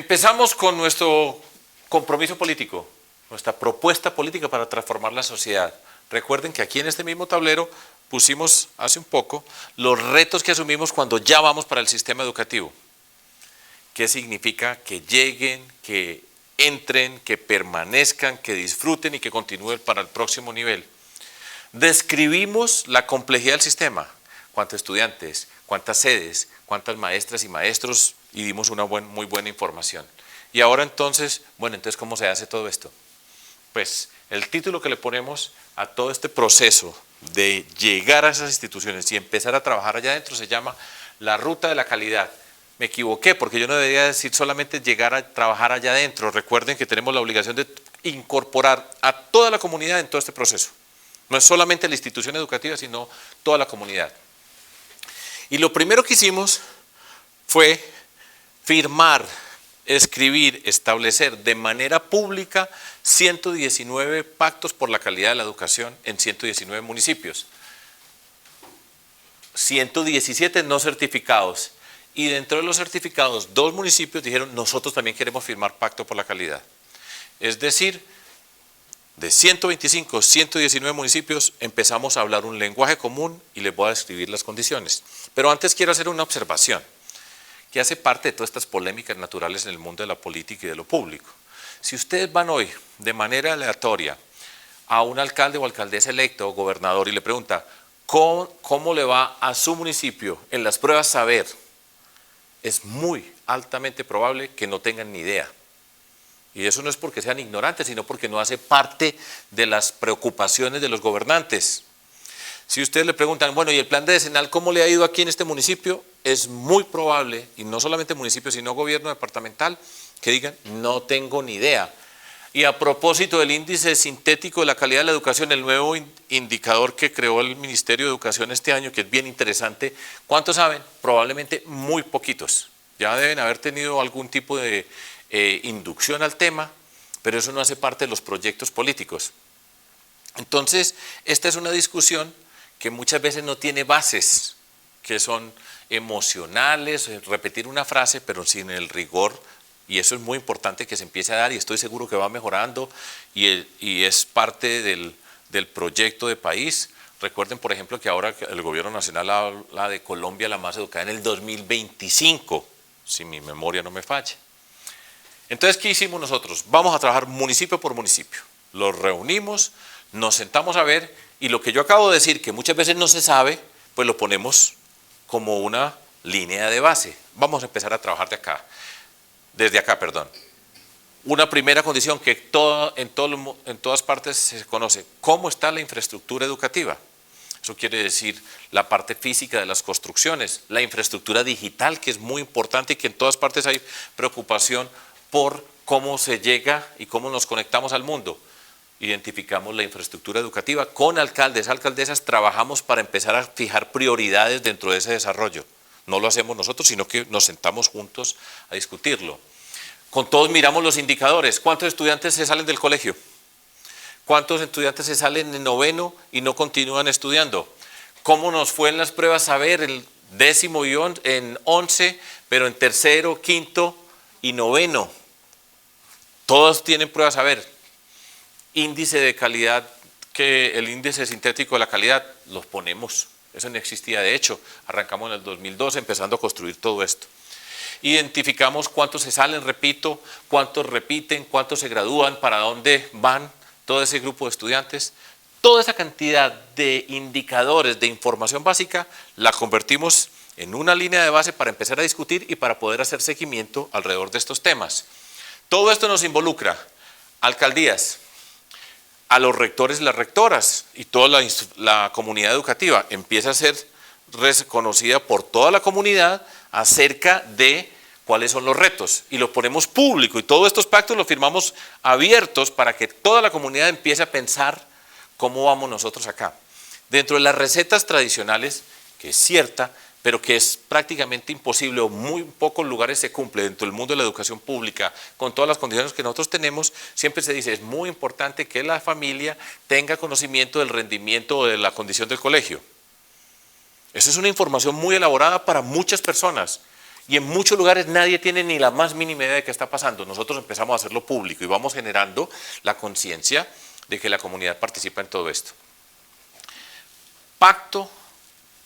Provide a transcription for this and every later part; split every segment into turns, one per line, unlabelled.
Empezamos con nuestro compromiso político, nuestra propuesta política para transformar la sociedad. Recuerden que aquí en este mismo tablero pusimos hace un poco los retos que asumimos cuando ya vamos para el sistema educativo. ¿Qué significa que lleguen, que entren, que permanezcan, que disfruten y que continúen para el próximo nivel? Describimos la complejidad del sistema, cuántos estudiantes, cuántas sedes, cuántas maestras y maestros, y dimos una muy buena información. Y ahora entonces, entonces ¿cómo se hace todo esto? Pues el título que le ponemos a todo este proceso de llegar a esas instituciones y empezar a trabajar allá adentro se llama la ruta de la calidad. Me equivoqué porque yo no debería decir solamente llegar a trabajar allá adentro. Recuerden que tenemos la obligación de incorporar a toda la comunidad en todo este proceso. No es solamente la institución educativa, sino toda la comunidad. Y lo primero que hicimos fue firmar, escribir, establecer de manera pública 119 pactos por la calidad de la educación en 119 municipios. 117 no certificados. Y dentro de los certificados, 2 municipios dijeron, nosotros también queremos firmar pacto por la calidad. Es decir, de 125, 119 municipios empezamos a hablar un lenguaje común y les voy a describir las condiciones. Pero antes quiero hacer una observación que hace parte de todas estas polémicas naturales en el mundo de la política y de lo público. Si ustedes van hoy de manera aleatoria a un alcalde o alcaldesa electo o gobernador y le pregunta ¿cómo le va a su municipio en las pruebas saber? Es muy altamente probable que no tengan ni idea. Y eso no es porque sean ignorantes, sino porque no hace parte de las preocupaciones de los gobernantes. Si ustedes le preguntan, ¿y el plan de decenal cómo le ha ido aquí en este municipio? Es muy probable, y no solamente municipio, sino gobierno departamental, que digan, no tengo ni idea. Y a propósito del índice sintético de la calidad de la educación, el nuevo indicador que creó el Ministerio de Educación este año, que es bien interesante, ¿cuántos saben? Probablemente muy poquitos. Ya deben haber tenido algún tipo de inducción al tema, pero eso no hace parte de los proyectos políticos. Entonces, esta es una discusión que muchas veces no tiene bases, que son emocionales, repetir una frase, pero sin el rigor. Y eso es muy importante que se empiece a dar y estoy seguro que va mejorando y es parte del proyecto de país. Recuerden, por ejemplo, que ahora el gobierno nacional habla de Colombia la más educada en el 2025, si mi memoria no me falla. Entonces, ¿qué hicimos nosotros? Vamos a trabajar municipio por municipio. Los reunimos, nos sentamos a ver y lo que yo acabo de decir, que muchas veces no se sabe, pues lo ponemos como una línea de base. Vamos a empezar a trabajar desde acá. Una primera condición que en todas partes se conoce, ¿cómo está la infraestructura educativa? Eso quiere decir la parte física de las construcciones, la infraestructura digital, que es muy importante y que en todas partes hay preocupación por cómo se llega y cómo nos conectamos al mundo. Identificamos la infraestructura educativa con alcaldes, alcaldesas, trabajamos para empezar a fijar prioridades dentro de ese desarrollo. No lo hacemos nosotros, sino que nos sentamos juntos a discutirlo. Con todos miramos los indicadores. ¿Cuántos estudiantes se salen del colegio? ¿Cuántos estudiantes se salen en noveno y no continúan estudiando? ¿Cómo nos fue en las pruebas saber en décimo y en 11, pero en tercero, quinto y noveno? Todos tienen pruebas saber. Índice de calidad, que el índice sintético de la calidad, los ponemos. Eso no existía, de hecho, arrancamos en el 2012 empezando a construir todo esto. Identificamos cuántos se salen, repito, cuántos repiten, cuántos se gradúan, para dónde van todo ese grupo de estudiantes. Toda esa cantidad de indicadores de información básica la convertimos en una línea de base para empezar a discutir y para poder hacer seguimiento alrededor de estos temas. Todo esto nos involucra alcaldías, a los rectores y las rectoras y toda la comunidad educativa empieza a ser reconocida por toda la comunidad acerca de cuáles son los retos y lo ponemos público y todos estos pactos los firmamos abiertos para que toda la comunidad empiece a pensar cómo vamos nosotros acá. Dentro de las recetas tradicionales, que es cierta, pero que es prácticamente imposible o muy pocos lugares se cumple dentro del mundo de la educación pública con todas las condiciones que nosotros tenemos, siempre se dice es muy importante que la familia tenga conocimiento del rendimiento o de la condición del colegio. Esa es una información muy elaborada para muchas personas Y en muchos lugares nadie tiene ni la más mínima idea de qué está pasando. Nosotros empezamos a hacerlo público y vamos generando la conciencia de que la comunidad participa en todo esto. Pacto,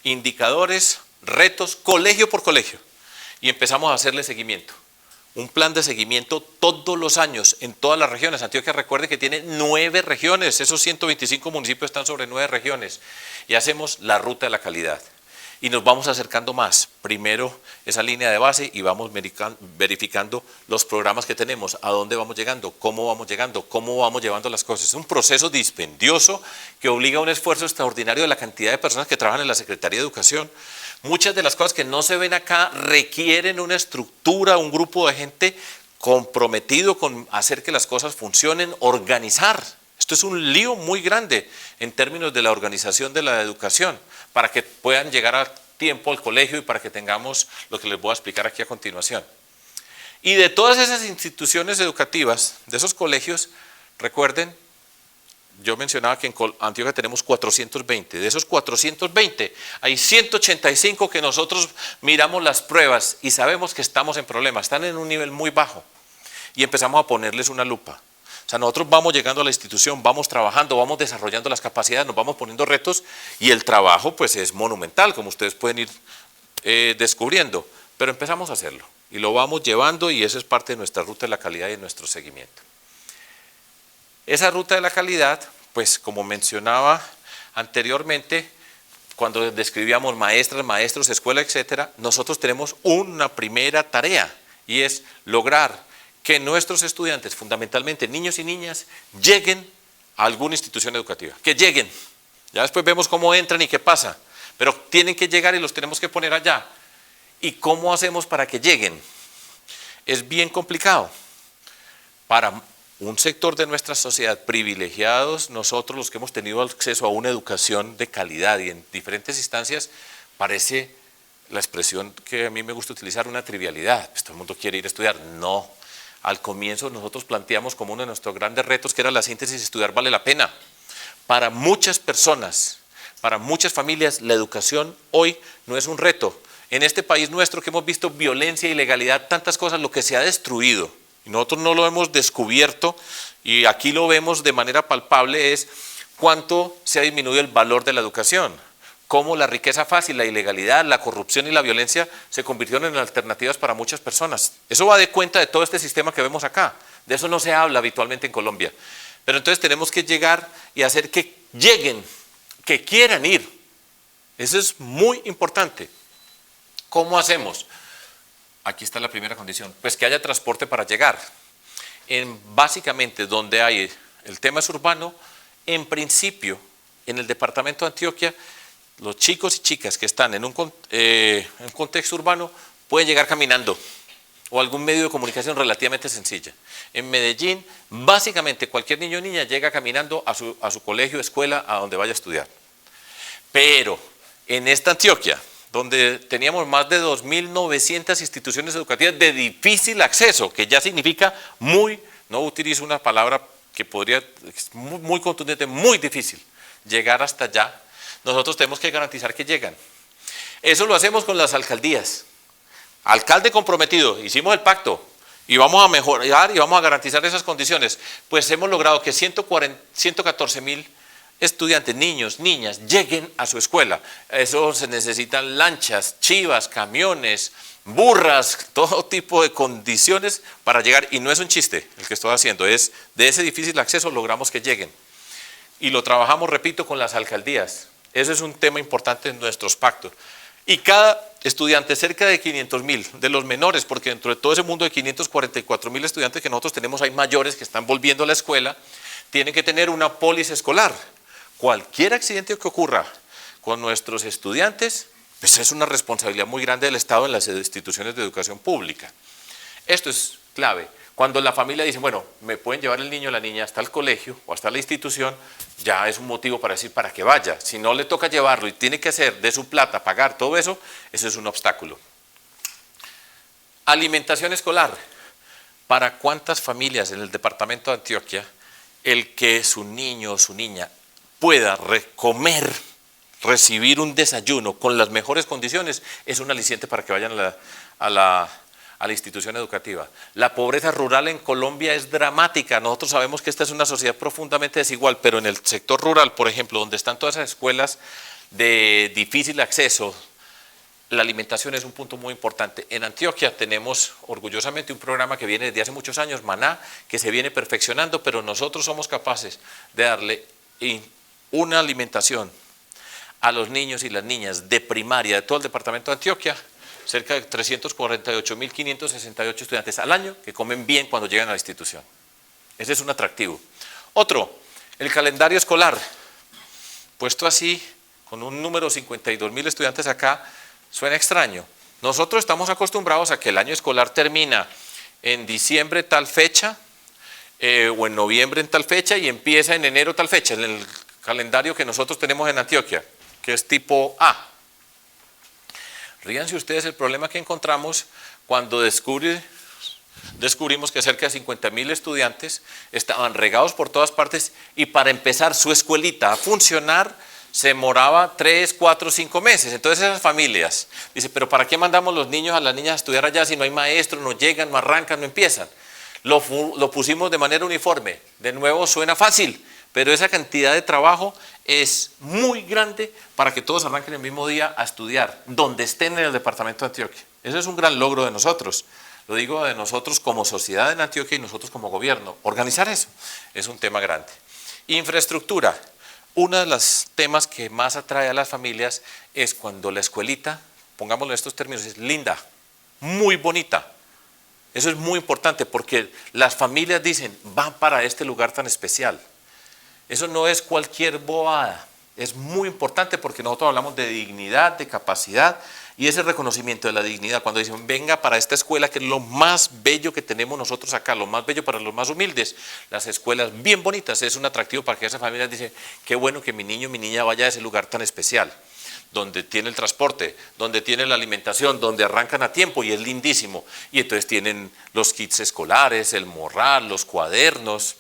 indicadores, retos, colegio por colegio. Y empezamos a hacerle seguimiento. Un plan de seguimiento todos los años en todas las regiones. Antioquia, recuerde que tiene 9 regiones. Esos 125 municipios están sobre 9 regiones. Y hacemos la ruta de la calidad. Y nos vamos acercando más. Primero esa línea de base y vamos verificando los programas que tenemos, a dónde vamos llegando, cómo vamos llevando las cosas. Es un proceso dispendioso que obliga a un esfuerzo extraordinario de la cantidad de personas que trabajan en la Secretaría de Educación. Muchas de las cosas que no se ven acá requieren una estructura, un grupo de gente comprometido con hacer que las cosas funcionen, organizar. Esto es un lío muy grande en términos de la organización de la educación, para que puedan llegar a tiempo al colegio y para que tengamos lo que les voy a explicar aquí a continuación. Y de todas esas instituciones educativas, de esos colegios, recuerden, yo mencionaba que en Antioquia tenemos 420, de esos 420 hay 185 que nosotros miramos las pruebas y sabemos que estamos en problemas, están en un nivel muy bajo y empezamos a ponerles una lupa. O sea, nosotros vamos llegando a la institución, vamos trabajando, vamos desarrollando las capacidades, nos vamos poniendo retos y el trabajo pues es monumental, como ustedes pueden ir descubriendo, pero empezamos a hacerlo y lo vamos llevando y eso es parte de nuestra ruta de la calidad y de nuestro seguimiento. Esa ruta de la calidad, pues como mencionaba anteriormente, cuando describíamos maestras, maestros, escuela, etcétera, nosotros tenemos una primera tarea y es lograr que nuestros estudiantes, fundamentalmente niños y niñas, lleguen a alguna institución educativa, que lleguen. Ya después vemos cómo entran y qué pasa, pero tienen que llegar y los tenemos que poner allá. ¿Y cómo hacemos para que lleguen? Es bien complicado. Para un sector de nuestra sociedad, privilegiados, nosotros los que hemos tenido acceso a una educación de calidad y en diferentes instancias, parece la expresión que a mí me gusta utilizar, una trivialidad. Pues todo el mundo quiere ir a estudiar. No. Al comienzo nosotros planteamos como uno de nuestros grandes retos que era la síntesis: estudiar vale la pena. Para muchas personas, para muchas familias, la educación hoy no es un reto. En este país nuestro que hemos visto violencia, ilegalidad, tantas cosas, lo que se ha destruido, y nosotros no lo hemos descubierto, y aquí lo vemos de manera palpable, es cuánto se ha disminuido el valor de la educación. Cómo la riqueza fácil, la ilegalidad, la corrupción y la violencia se convirtieron en alternativas para muchas personas. Eso va de cuenta de todo este sistema que vemos acá. De eso no se habla habitualmente en Colombia. Pero entonces tenemos que llegar y hacer que lleguen, que quieran ir. Eso es muy importante. ¿Cómo hacemos? Aquí está la primera condición, pues que haya transporte para llegar. Básicamente donde hay el tema es urbano, en principio, en el departamento de Antioquia, los chicos y chicas que están en un contexto urbano pueden llegar caminando o algún medio de comunicación relativamente sencilla. En Medellín, básicamente cualquier niño o niña llega caminando a su colegio, escuela, a donde vaya a estudiar. Pero en esta Antioquia, donde teníamos más de 2.900 instituciones educativas de difícil acceso, que ya significa muy, no utilizo una palabra que podría, es muy contundente, muy difícil llegar hasta allá. Nosotros tenemos que garantizar que llegan. Eso lo hacemos con las alcaldías. Alcalde comprometido, hicimos el pacto y vamos a mejorar y vamos a garantizar esas condiciones. Pues hemos logrado que 114.000 estudiantes, niños, niñas, lleguen a su escuela. Eso se necesitan lanchas, chivas, camiones, burras, todo tipo de condiciones para llegar. Y no es un chiste el que estoy haciendo, es de ese difícil acceso logramos que lleguen. Y lo trabajamos, repito, con las alcaldías. Ese es un tema importante en nuestros pactos. Y cada estudiante, cerca de 500.000, de los menores, porque dentro de todo ese mundo de 544.000 estudiantes que nosotros tenemos, hay mayores que están volviendo a la escuela, tienen que tener una póliza escolar. Cualquier accidente que ocurra con nuestros estudiantes, pues es una responsabilidad muy grande del Estado en las instituciones de educación pública. Esto es clave. Cuando la familia dice, bueno, me pueden llevar el niño o la niña hasta el colegio o hasta la institución, ya es un motivo para decir para que vaya. Si no le toca llevarlo y tiene que hacer de su plata, pagar todo eso, eso es un obstáculo. Alimentación escolar. ¿Para cuántas familias en el departamento de Antioquia el que su niño o su niña pueda recibir un desayuno con las mejores condiciones, es un aliciente para que vayan a la institución educativa. La pobreza rural en Colombia es dramática. Nosotros sabemos que esta es una sociedad profundamente desigual, pero en el sector rural, por ejemplo, donde están todas esas escuelas de difícil acceso, la alimentación es un punto muy importante. En Antioquia tenemos orgullosamente un programa que viene desde hace muchos años, Maná, que se viene perfeccionando, pero nosotros somos capaces de darle una alimentación a los niños y las niñas de primaria de todo el departamento de Antioquia, cerca de 348.568 estudiantes al año que comen bien cuando llegan a la institución. Ese es un atractivo. Otro, el calendario escolar, puesto así, con un número de 52.000 estudiantes acá, suena extraño. Nosotros estamos acostumbrados a que el año escolar termina en diciembre tal fecha, o en noviembre en tal fecha, y empieza en enero tal fecha, en el calendario que nosotros tenemos en Antioquia, que es tipo A. Ríanse ustedes el problema que encontramos cuando descubrimos que cerca de 50.000 estudiantes estaban regados por todas partes y para empezar su escuelita a funcionar se demoraba 3, 4, 5 meses. Entonces esas familias dicen, pero ¿para qué mandamos los niños a las niñas a estudiar allá si no hay maestros, no llegan, no arrancan, no empiezan? Lo pusimos de manera uniforme. De nuevo suena fácil, pero esa cantidad de trabajo es muy grande para que todos arranquen el mismo día a estudiar, donde estén en el departamento de Antioquia. Eso es un gran logro de nosotros. Lo digo de nosotros como sociedad en Antioquia y nosotros como gobierno. Organizar eso es un tema grande. Infraestructura. Uno de los temas que más atrae a las familias es cuando la escuelita, pongámoslo en estos términos, es linda, muy bonita. Eso es muy importante porque las familias dicen, van para este lugar tan especial. Eso no es cualquier bobada, es muy importante porque nosotros hablamos de dignidad, de capacidad y ese reconocimiento de la dignidad. Cuando dicen, venga para esta escuela que es lo más bello que tenemos nosotros acá, lo más bello para los más humildes, las escuelas bien bonitas, es un atractivo para que esas familias dicen, qué bueno que mi niño, mi niña vaya a ese lugar tan especial, donde tiene el transporte, donde tiene la alimentación, donde arrancan a tiempo y es lindísimo. Y entonces tienen los kits escolares, el morral, los cuadernos.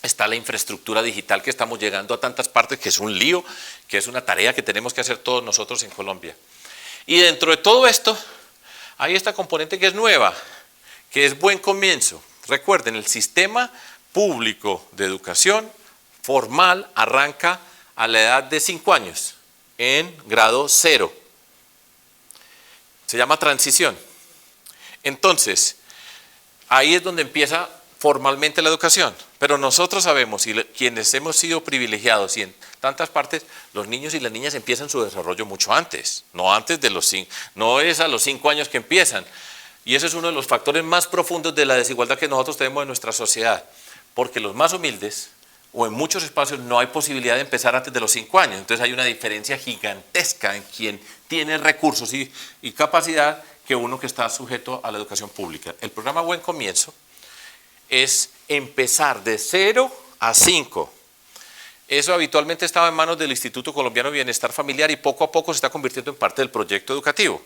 Está la infraestructura digital que estamos llegando a tantas partes, que es un lío, que es una tarea que tenemos que hacer todos nosotros en Colombia. Y dentro de todo esto, hay esta componente que es nueva, que es buen comienzo. Recuerden, el sistema público de educación formal arranca a la edad de 5 años, en grado 0. Se llama transición. Entonces, ahí es donde empieza formalmente la educación, pero nosotros sabemos, y quienes hemos sido privilegiados y en tantas partes, los niños y las niñas empiezan su desarrollo mucho antes, no antes de los 5, no es a los 5 años que empiezan, y ese es uno de los factores más profundos de la desigualdad que nosotros tenemos en nuestra sociedad, porque los más humildes, o en muchos espacios no hay posibilidad de empezar antes de los 5 años, entonces hay una diferencia gigantesca en quien tiene recursos y capacidad que uno que está sujeto a la educación pública. El programa Buen Comienzo es empezar de 0 a 5. Eso habitualmente estaba en manos del Instituto Colombiano de Bienestar Familiar y poco a poco se está convirtiendo en parte del proyecto educativo.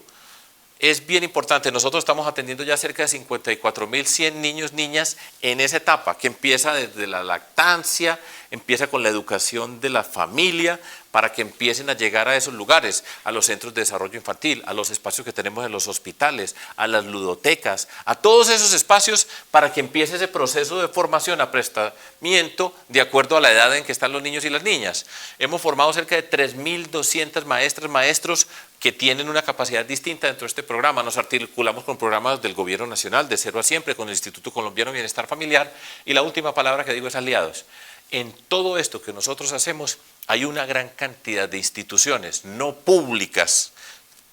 Es bien importante, nosotros estamos atendiendo ya cerca de 54.100 niños, niñas en esa etapa que empieza desde la lactancia, empieza con la educación de la familia para que empiecen a llegar a esos lugares, a los centros de desarrollo infantil, a los espacios que tenemos en los hospitales, a las ludotecas, a todos esos espacios para que empiece ese proceso de formación, aprestamiento de acuerdo a la edad en que están los niños y las niñas. Hemos formado cerca de 3.200 maestras, maestros que tienen una capacidad distinta dentro de este programa. Nos articulamos con programas del Gobierno Nacional, de 0 a Siempre, con el Instituto Colombiano de Bienestar Familiar y la última palabra que digo es aliados. En todo esto que nosotros hacemos hay una gran cantidad de instituciones no públicas,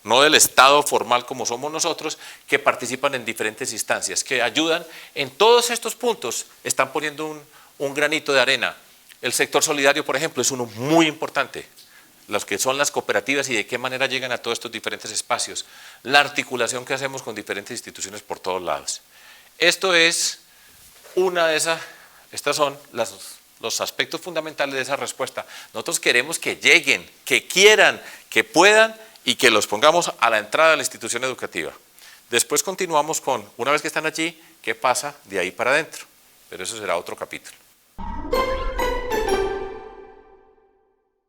no del Estado formal como somos nosotros, que participan en diferentes instancias, que ayudan en todos estos puntos, están poniendo un granito de arena. El sector solidario, por ejemplo, es uno muy importante, los que son las cooperativas y de qué manera llegan a todos estos diferentes espacios, la articulación que hacemos con diferentes instituciones por todos lados. Esto es una de esas, estas son los aspectos fundamentales de esa respuesta. Nosotros queremos que lleguen, que quieran, que puedan y que los pongamos a la entrada de la institución educativa. Después continuamos con, una vez que están allí, qué pasa de ahí para adentro. Pero eso será otro capítulo.